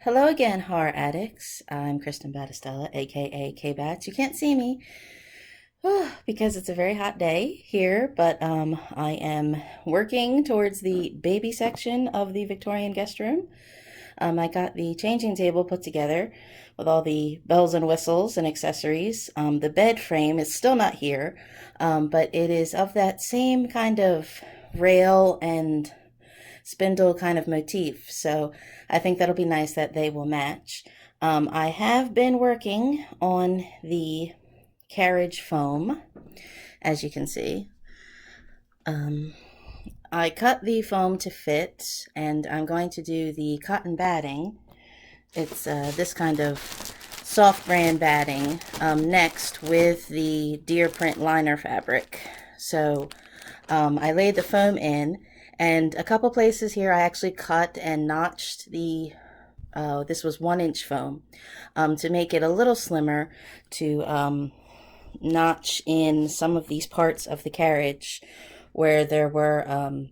Hello again, horror addicts. I'm Kristin Battestella, aka Kbatz. You can't see me because it's a very hot day here, but I am working towards the baby section of the Victorian guest room. I got the changing table put together with all the bells and whistles and accessories. The bed frame is still not here, but it is of that same kind of rail and spindle kind of motif. So I think that'll be nice that they will match. I have been working on the carriage foam, as you can see. I cut the foam to fit, and I'm going to do the cotton batting. It's this kind of soft brand batting next with the deer print liner fabric. So I laid the foam in, and a couple places here I actually cut and notched the this was 1-inch foam to make it a little slimmer, to notch in some of these parts of the carriage where there were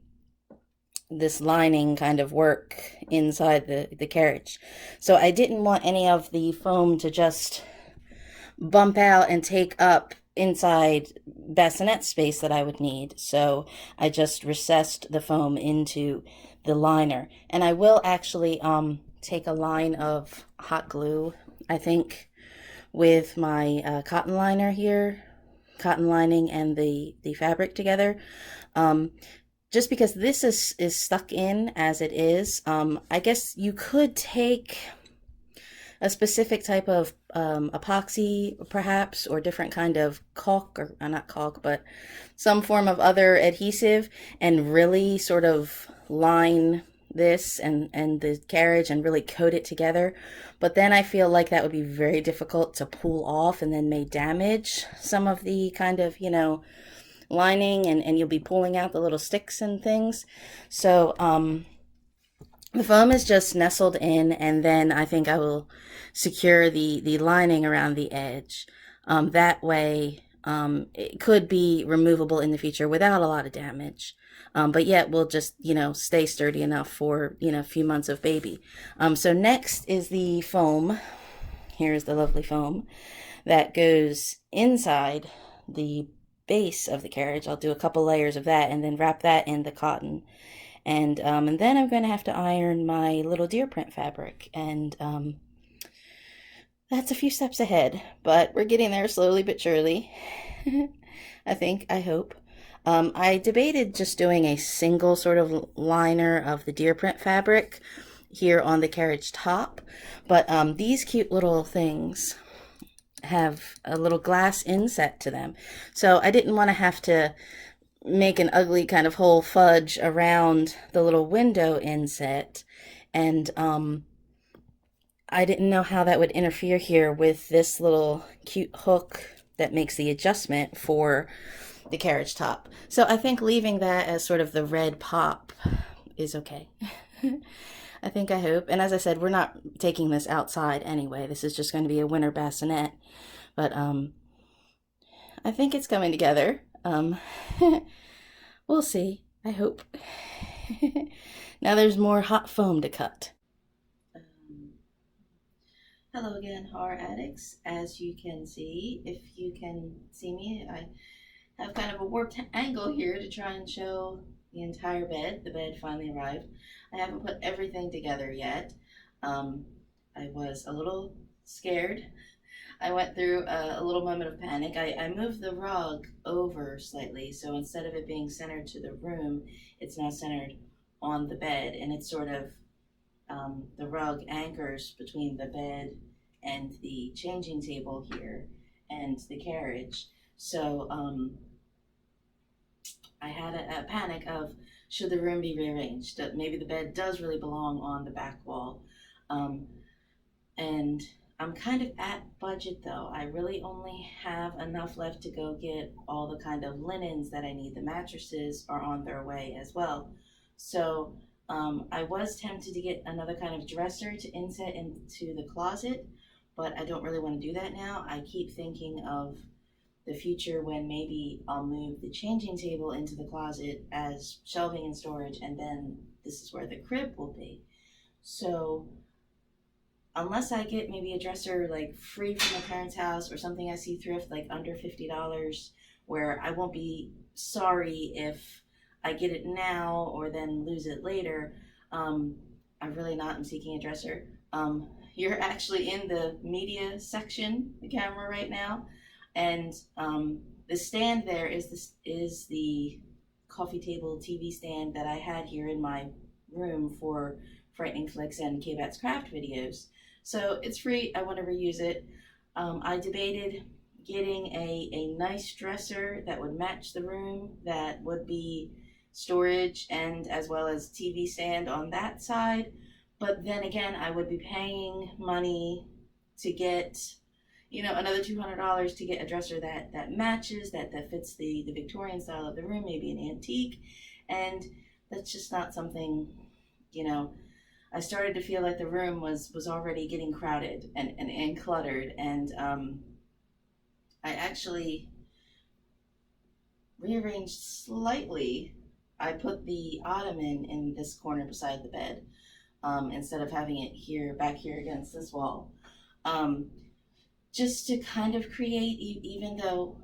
this lining kind of work inside the carriage. So I didn't want any of the foam to just bump out and take up inside bassinet space that I would need. So I just recessed the foam into the liner. And I will actually take a line of hot glue, I think, with my cotton liner here, cotton lining and the fabric together. Just because this is stuck in as it is. I guess you could take a specific type of epoxy perhaps, or different kind of caulk, or not caulk, but some form of other adhesive, and really sort of line this and the carriage and really coat it together. But then I feel like that would be very difficult to pull off, and then may damage some of the kind of, lining, and you'll be pulling out the little sticks and things. So the foam is just nestled in, and then I think I will secure the lining around the edge. That way it could be removable in the future without a lot of damage. But yet will just, stay sturdy enough for, a few months of baby. So next is the foam. Here's the lovely foam that goes inside the base of the carriage. I'll do a couple layers of that and then wrap that in the cotton. And then I'm going to have to iron my little deer print fabric. And that's a few steps ahead, but we're getting there slowly but surely. I hope. I debated just doing a single sort of liner of the deer print fabric here on the carriage top, but these cute little things have a little glass inset to them. So I didn't want to have to make an ugly kind of whole fudge around the little window inset. And I didn't know how that would interfere here with this little cute hook that makes the adjustment for the carriage top. So I think leaving that as sort of the red pop is okay. I hope. And as I said, we're not taking this outside anyway. This is just going to be a winter bassinet. But I think it's coming together. We'll see. I hope. Now there's more hot foam to cut. Hello again, horror addicts. As you can see, if you can see me, I have kind of a warped angle here to try and show the entire bed. The bed finally arrived. I haven't put everything together yet. I was a little scared. I went through a little moment of panic. I moved the rug over slightly, so instead of it being centered to the room, it's now centered on the bed, and it's sort of the rug anchors between the bed and the changing table here and the carriage. So I had a panic of, should the room be rearranged? Maybe the bed does really belong on the back wall. And I'm kind of at budget though. I really only have enough left to go get all the kind of linens that I need. The mattresses are on their way as well. So I was tempted to get another kind of dresser to inset into the closet, but I don't really want to do that now. I keep thinking of the future when maybe I'll move the changing table into the closet as shelving and storage, and then this is where the crib will be. So unless I get maybe a dresser like free from my parents' house or something I see thrift like under $50, where I won't be sorry if I get it now or then lose it later. I really not am seeking a dresser. You're actually in the media section, the camera right now, and the stand there is the coffee table TV stand that I had here in my room for Frightening Flicks and Kbatz Kraft videos. So it's free. I want to reuse it. I debated getting a nice dresser that would match the room, that would be storage and as well as TV stand on that side. But then again, I would be paying money to get, another $200 to get a dresser that matches, that fits the Victorian style of the room, maybe an antique. And that's just not something, I started to feel like the room was already getting crowded and cluttered. And I actually rearranged slightly. I put the ottoman in this corner beside the bed, instead of having it back here against this wall. Just to kind of create, even though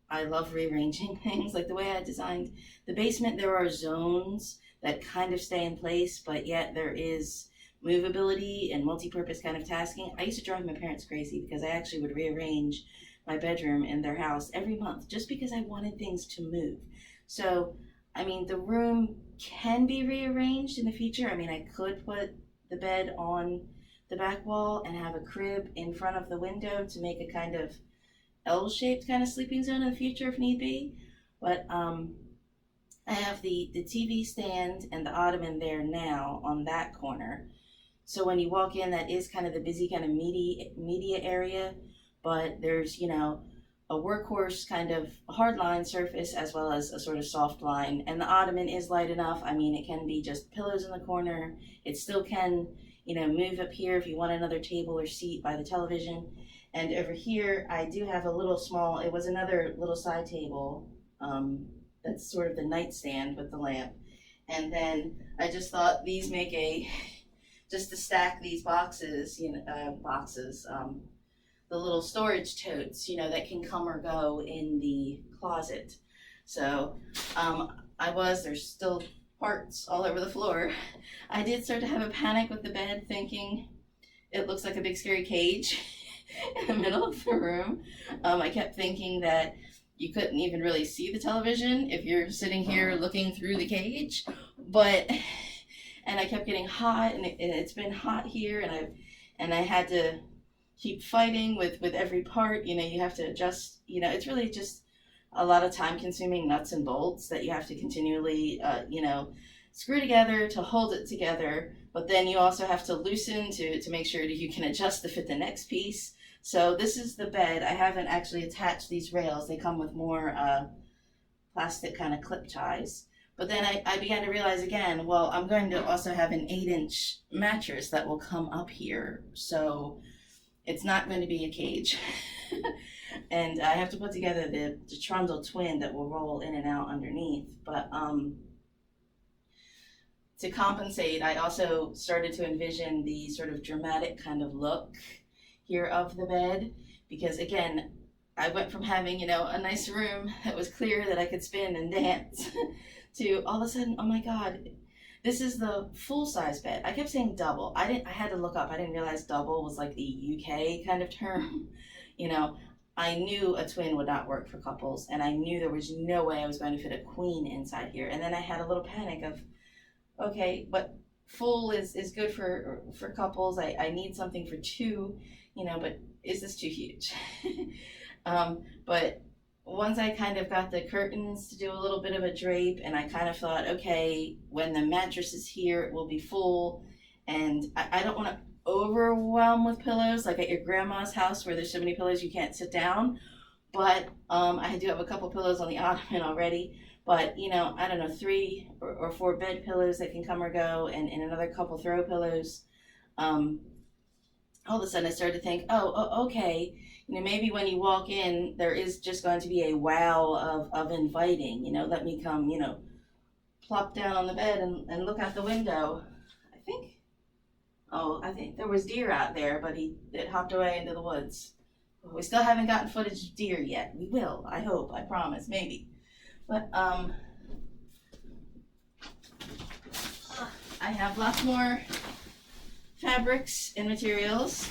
I love rearranging things, like the way I designed the basement, there are zones that kind of stay in place, but yet there is movability and multi-purpose kind of tasking. I used to drive my parents crazy because I actually would rearrange my bedroom in their house every month just because I wanted things to move. So, the room can be rearranged in the future. I could put the bed on the back wall and have a crib in front of the window to make a kind of L-shaped kind of sleeping zone in the future if need be. But I have the TV stand and the ottoman there now on that corner. So when you walk in, that is kind of the busy kind of media area, but there's, a workhorse kind of hard line surface as well as a sort of soft line. And the ottoman is light enough. It can be just pillows in the corner. It still can, move up here if you want another table or seat by the television. And over here, I do have a little small, it was another little side table, that's sort of the nightstand with the lamp. And then I just thought these make just to stack these boxes, the little storage totes, that can come or go in the closet. So there's still parts all over the floor. I did start to have a panic with the bed, thinking it looks like a big scary cage in the middle of the room. I kept thinking that you couldn't even really see the television if you're sitting here looking through the cage. And I kept getting hot, and it's been hot here, and I had to keep fighting with every part. You have to adjust. It's really just a lot of time-consuming nuts and bolts that you have to continually, screw together to hold it together. But then you also have to loosen to make sure that you can adjust to fit the next piece. So this is the bed. I haven't actually attached these rails. They come with more plastic kind of clip ties. But then I began to realize again, well, I'm going to also have an 8-inch mattress that will come up here. So it's not going to be a cage. And I have to put together the trundle twin that will roll in and out underneath. But to compensate, I also started to envision the sort of dramatic kind of look here of the bed, because again, I went from having, a nice room that was clear that I could spin and dance to all of a sudden, oh my God, this is the full-size bed. I kept saying double. I had to look up. I didn't realize double was like the UK kind of term. I knew a twin would not work for couples, and I knew there was no way I was going to fit a queen inside here. And then I had a little panic of, okay, but full is good for couples. I need something for two, but is this too huge? But once I kind of got the curtains to do a little bit of a drape, and I kind of thought, okay, when the mattress is here, it will be full. And I don't want to overwhelm with pillows, like at your grandma's house where there's so many pillows you can't sit down. But I do have a couple pillows on the ottoman already. But, I don't know, 3 or 4 bed pillows that can come or go, and another couple throw pillows. All of a sudden I started to think, okay, maybe when you walk in, there is just going to be a wow of inviting. Let me come, plop down on the bed and look out the window. I think Oh, I think there was deer out there, but it hopped away into the woods. We still haven't gotten footage of deer yet. We will, I hope, I promise, maybe. But I have lots more fabrics and materials.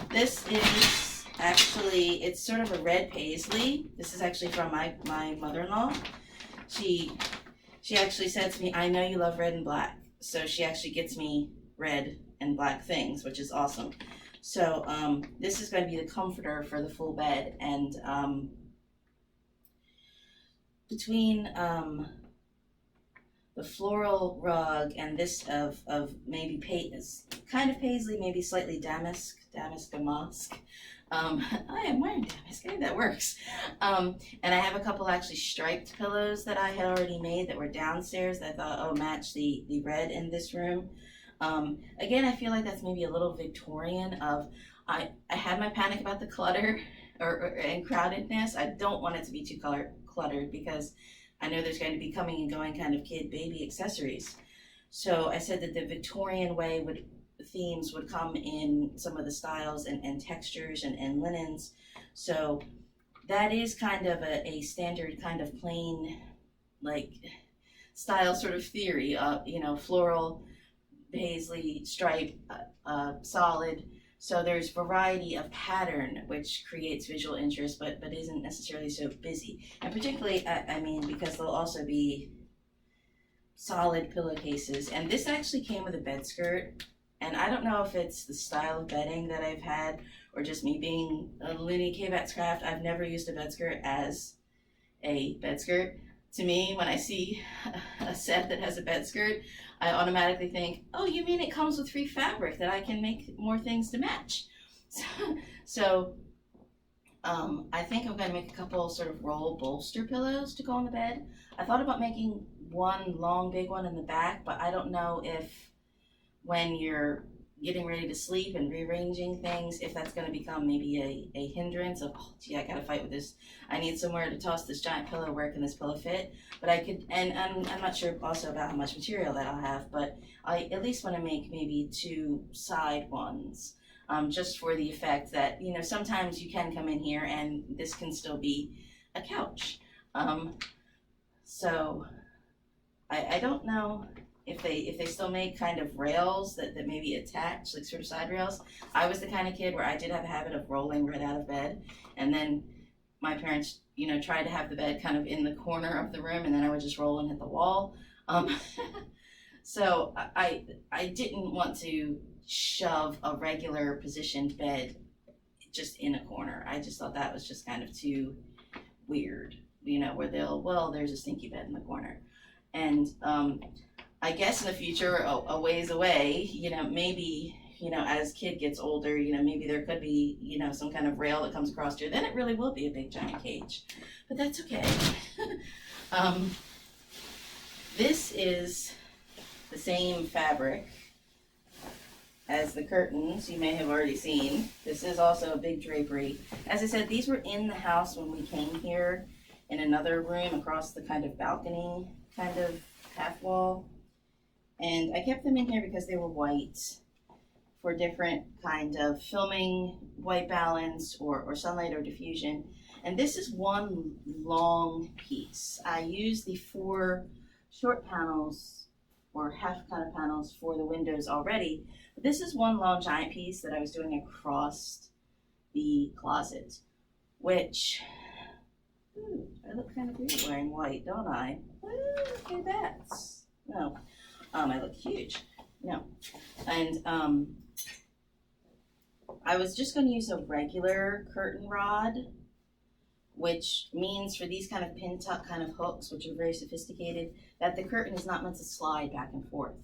This is actually, it's sort of a red paisley. This is actually from my mother-in-law. She actually said to me, I know you love red and black. So she actually gets me red and black things, which is awesome. So this is going to be the comforter for the full bed. And between the floral rug and this of maybe kind of paisley, maybe slightly damask. I am wearing damask, maybe that works. And I have a couple actually striped pillows that I had already made that were downstairs that I thought, oh, match the red in this room. Again, I feel like that's maybe a little Victorian of, I had my panic about the clutter and crowdedness. I don't want it to be too cluttered because I know there's going to be coming and going kind of kid baby accessories. So I said that the Victorian way themes would come in some of the styles and textures and linens. So that is kind of a standard kind of plain like style sort of theory of, floral, paisley, stripe, solid. So there's variety of pattern, which creates visual interest, but isn't necessarily so busy. And particularly, I mean, because there'll also be solid pillowcases. And this actually came with a bed skirt. And I don't know if it's the style of bedding that I've had or just me being a loony Kbatz Kraft. I've never used a bed skirt as a bed skirt. To me, when I see a set that has a bed skirt, I automatically think, oh, you mean it comes with free fabric that I can make more things to match. So I think I'm going to make a couple sort of roll bolster pillows to go on the bed. I thought about making one long, big one in the back, but I don't know if when you're getting ready to sleep and rearranging things, if that's going to become maybe a hindrance of, oh, gee, I got to fight with this. I need somewhere to toss this giant pillow. Where can this pillow fit? But I could, and I'm not sure also about how much material that I'll have, but I at least want to make maybe 2 side ones, just for the effect that, sometimes you can come in here and this can still be a couch. So I don't know if they still make kind of rails that maybe attach, like sort of side rails. I was the kind of kid where I did have a habit of rolling right out of bed, and then my parents, tried to have the bed kind of in the corner of the room, and then I would just roll and hit the wall. So I didn't want to shove a regular positioned bed just in a corner. I just thought that was just kind of too weird, where there's a stinky bed in the corner. And I guess in the future, a ways away, maybe, as kid gets older, maybe there could be, some kind of rail that comes across here. Then it really will be a big giant cage. But that's okay. This is the same fabric as the curtains you may have already seen. This is also a big drapery. As I said, these were in the house when we came here in another room across the kind of balcony, kind of half wall. And I kept them in here because they were white for different kind of filming, white balance, or sunlight or diffusion. And this is one long piece. I used the 4 short panels or half kind of panels for the windows already. But this is one long giant piece that I was doing across the closet, which, I look kind of weird wearing white, don't I? Okay, that's, no. I look huge. No. And I was just going to use a regular curtain rod, which means for these kind of pin tuck kind of hooks, which are very sophisticated, that the curtain is not meant to slide back and forth.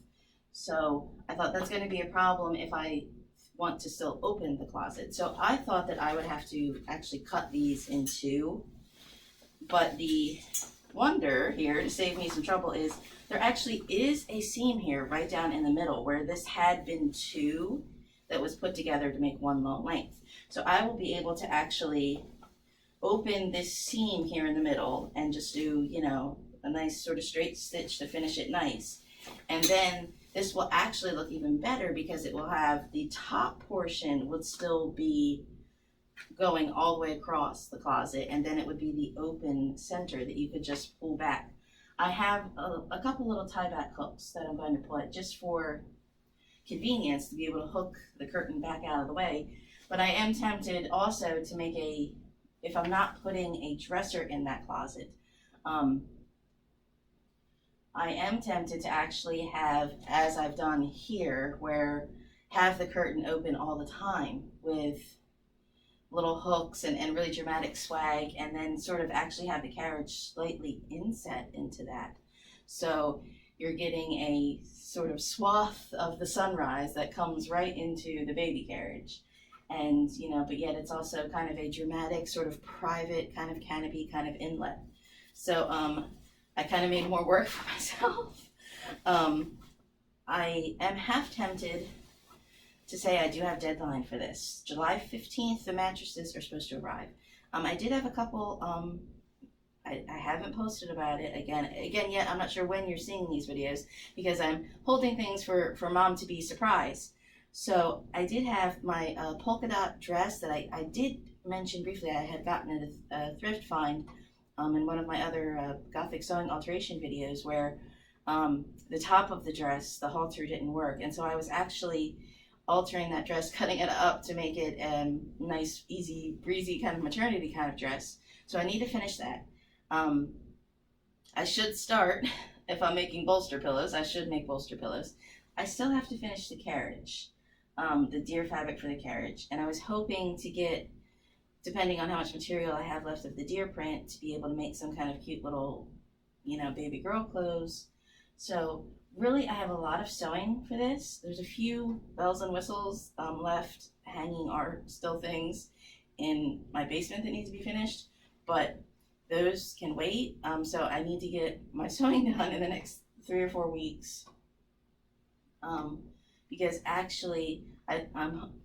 So I thought that's going to be a problem if I want to still open the closet. So I thought that I would have to actually cut these in 2. But the wonder here, to save me some trouble, is there actually is a seam here right down in the middle where this had been 2 that was put together to make one long length. So I will be able to actually open this seam here in the middle and just do, a nice sort of straight stitch to finish it nice. And then this will actually look even better because it will have the top portion would still be going all the way across the closet, and then it would be the open center that you could just pull back. I have a couple little tie back hooks that I'm going to put just for convenience to be able to hook the curtain back out of the way. But I am tempted also to make if I'm not putting a dresser in that closet, I am tempted to actually have, as I've done here, where have the curtain open all the time with little hooks and really dramatic swag, and then sort of actually have the carriage slightly inset into that. So you're getting a sort of swath of the sunrise that comes right into the baby carriage. And, but yet it's also kind of a dramatic sort of private kind of canopy kind of inlet. So I kind of made more work for myself. I am half tempted to say I do have a deadline for this. July 15th, the mattresses are supposed to arrive. I did have a couple, I haven't posted about it again yet. I'm not sure when you're seeing these videos because I'm holding things for mom to be surprised. So I did have my polka dot dress that I did mention briefly. I had gotten at a thrift find in one of my other Gothic sewing alteration videos where the top of the dress, the halter didn't work. And so I was actually altering that dress, cutting it up to make it a nice, easy, breezy kind of maternity kind of dress. So I need to finish that. I should start, if I'm making bolster pillows, I should make bolster pillows. I still have to finish the carriage, the deer fabric for the carriage. And I was hoping to get, depending on how much material I have left of the deer print, to be able to make some kind of cute little, baby girl clothes. So really, I have a lot of sewing for this. There's a few bells and whistles left, hanging art, still things in my basement that need to be finished, but those can wait. So I need to get my sewing done in the next 3 or 4 weeks. Because actually,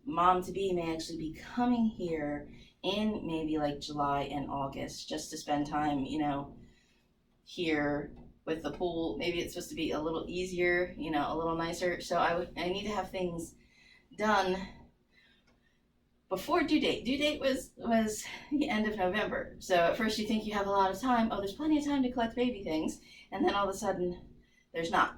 mom-to-be may actually be coming here in maybe like July and August just to spend time, here with the pool. Maybe it's supposed to be a little easier, a little nicer. So I need to have things done before due date. Due date was the end of November. So at first you think you have a lot of time. Oh, there's plenty of time to collect baby things. And then all of a sudden, there's not.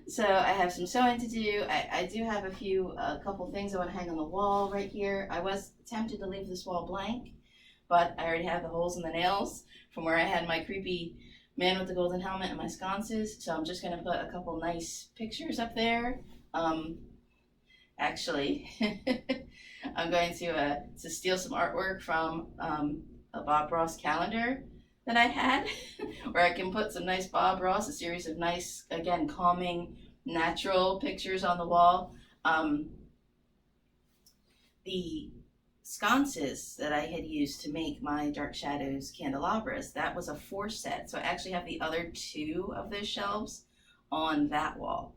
So I have some sewing to do. I do have a couple things I want to hang on the wall right here. I was tempted to leave this wall blank, but I already have the holes in the nails from where I had my creepy man with the golden helmet and my sconces. So I'm just going to put a couple nice pictures up there. Actually, I'm going to steal some artwork from a Bob Ross calendar that I had, where I can put some nice Bob Ross, a series of nice, again, calming, natural pictures on the wall. The sconces that I had used to make my Dark Shadows candelabras, that was a 4 set. So I actually have the other 2 of those shelves on that wall.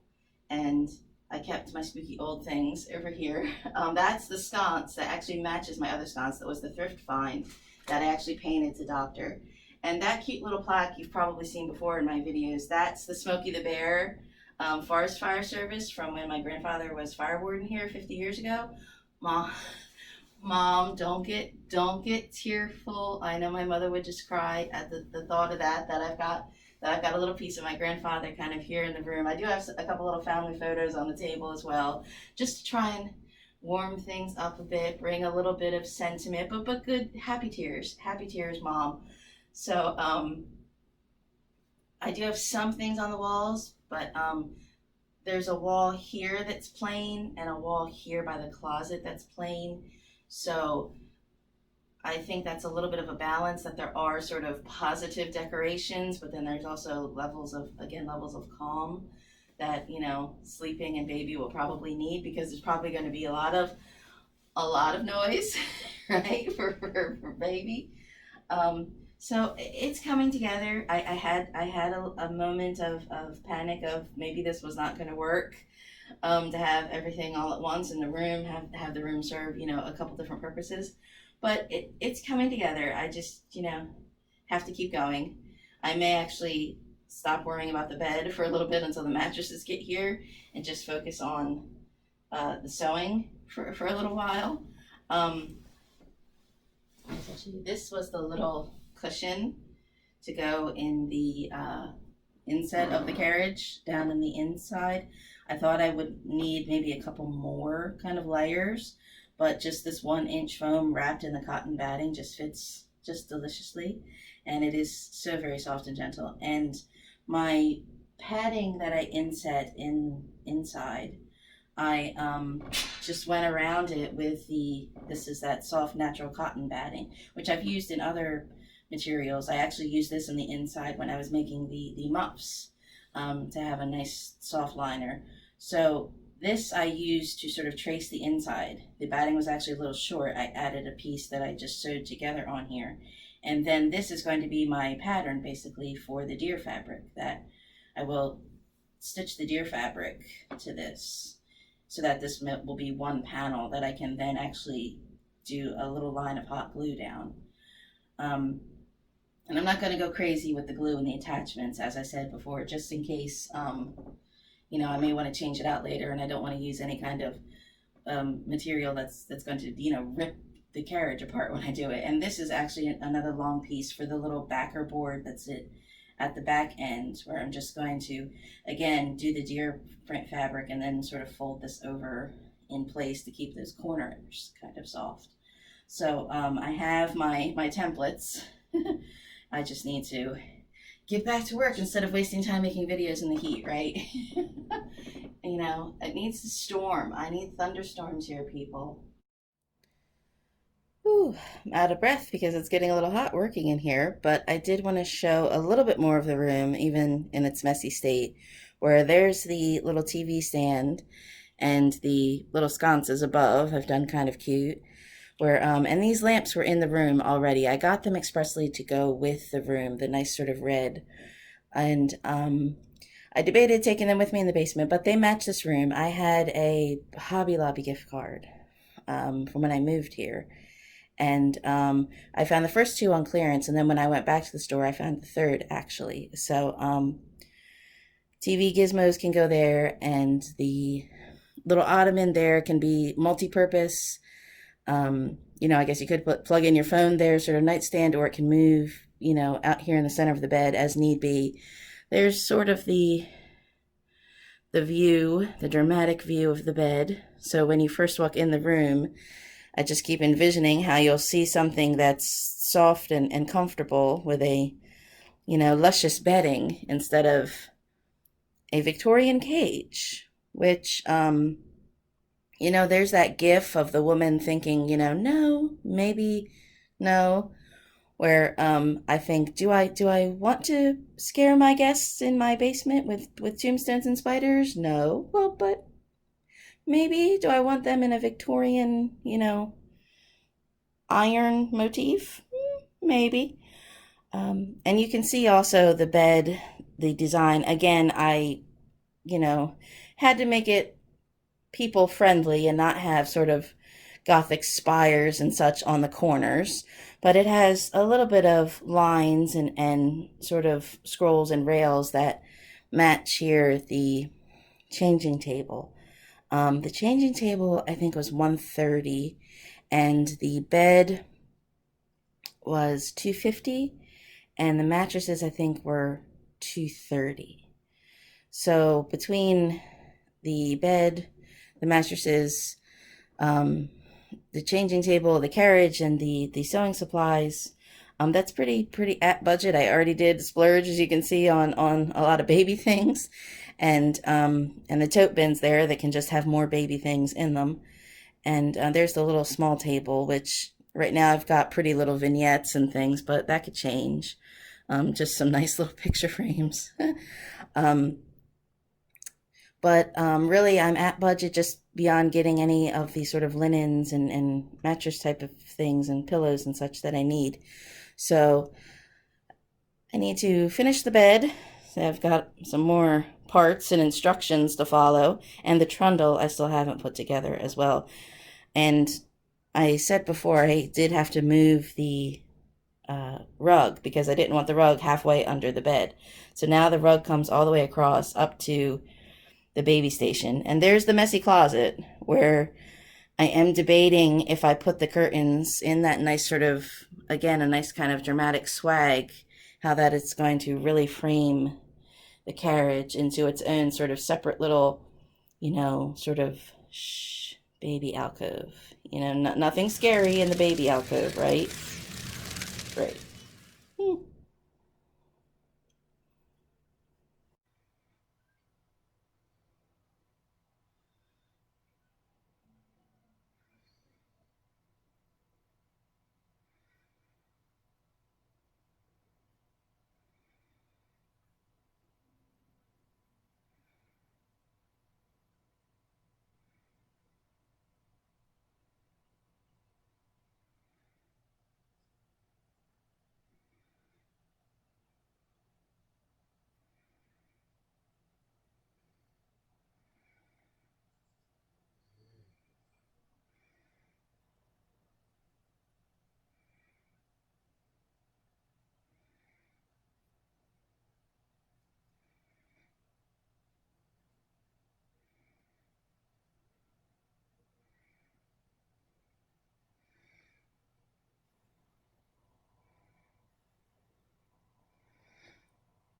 And I kept my spooky old things over here. That's the sconce that actually matches my other sconce that was the thrift find that I actually painted to Doctor. And that cute little plaque you've probably seen before in my videos, that's the Smokey the Bear Forest Fire Service from when my grandfather was fire warden here 50 years ago. Mom, don't get tearful. I know my mother would just cry at the thought of that I've got a little piece of my grandfather kind of here in the room. I do have a couple little family photos on the table as well, just to try and warm things up a bit, bring a little bit of sentiment, but good, happy tears, Mom. So I do have some things on the walls, but there's a wall here that's plain and a wall here by the closet that's plain. So I think that's a little bit of a balance, that there are sort of positive decorations, but then there's also levels of calm that, sleeping and baby will probably need, because there's probably going to be a lot of noise, right, for baby. So it's coming together. I had a moment of panic of maybe this was not going to work, to have everything all at once in the room, have the room serve, a couple different purposes. But it's coming together. I just, have to keep going. I may actually stop worrying about the bed for a little bit until the mattresses get here and just focus on the sewing for a little while. This was the little cushion to go in the inset of the carriage down in the inside. I thought I would need maybe a couple more kind of layers, but just this 1-inch foam wrapped in the cotton batting just fits just deliciously, and it is so very soft and gentle. And my padding that I inset inside, I just went around it with this is that soft natural cotton batting, which I've used in other materials. I actually used this on the inside when I was making the muffs to have a nice soft liner. So this I used to sort of trace the inside. The batting was actually a little short. I added a piece that I just sewed together on here. And then this is going to be my pattern basically for the deer fabric, that I will stitch the deer fabric to this so that this will be one panel that I can then actually do a little line of hot glue down. And I'm not going to go crazy with the glue and the attachments, as I said before, just in case, you know, I may want to change it out later and I don't want to use any kind of material that's going to, you know, rip the carriage apart when I do it. And this is actually another long piece for the little backer board that's at the back end, where I'm just going to, again, do the deer print fabric and then sort of fold this over in place to keep those corners kind of soft. So I have my templates. I just need to get back to work instead of wasting time making videos in the heat, right? You know, it needs to storm. I need thunderstorms here, people. Ooh, I'm out of breath because it's getting a little hot working in here, but I did want to show a little bit more of the room, even in its messy state, where there's the little TV stand and the little sconces above. I've done kind of cute. Where and these lamps were in the room already. I got them expressly to go with the room, the nice sort of red. And I debated taking them with me in the basement, but they match this room. I had a Hobby Lobby gift card from when I moved here. And I found the first 2 on clearance, and then when I went back to the store, I found the 3rd, actually. So TV gizmos can go there, and the little ottoman there can be multi-purpose. You know, I guess you could plug in your phone there, sort of nightstand, or it can move, you know, out here in the center of the bed as need be. There's sort of the view, the dramatic view of the bed. So when you first walk in the room, I just keep envisioning how you'll see something that's soft and comfortable with a, you know, luscious bedding instead of a Victorian cage, which, you know, there's that gif of the woman thinking, you know, no, maybe, no, where I think, do I want to scare my guests in my basement with tombstones and spiders? No. Well, but maybe, do I want them in a Victorian, you know, iron motif? Maybe. And you can see also the bed, the design. Again, I, you know, had to make it people friendly and not have sort of Gothic spires and such on the corners, but it has a little bit of lines and sort of scrolls and rails that match here the changing table. The changing table, I think, was $130, and the bed was $250, and the mattresses, I think, were $230. So between the bed, the mattresses, the changing table, the carriage, and the sewing supplies, that's pretty at budget. I already did splurge, as you can see, on a lot of baby things, and the tote bins there that can just have more baby things in them. And there's the little small table, which right now I've got pretty little vignettes and things, but that could change. Just some nice little picture frames. But really, I'm at budget just beyond getting any of the sort of linens and mattress type of things and pillows and such that I need. So I need to finish the bed. So I've got some more parts and instructions to follow. And the trundle I still haven't put together as well. And I said before, I did have to move the rug because I didn't want the rug halfway under the bed. So now the rug comes all the way across up to the baby station. And there's the messy closet where I am debating if I put the curtains in that nice sort of, again, a nice kind of dramatic swag, how that it's going to really frame the carriage into its own sort of separate little, you know, sort of baby alcove. You know, nothing scary in the baby alcove, right? Right.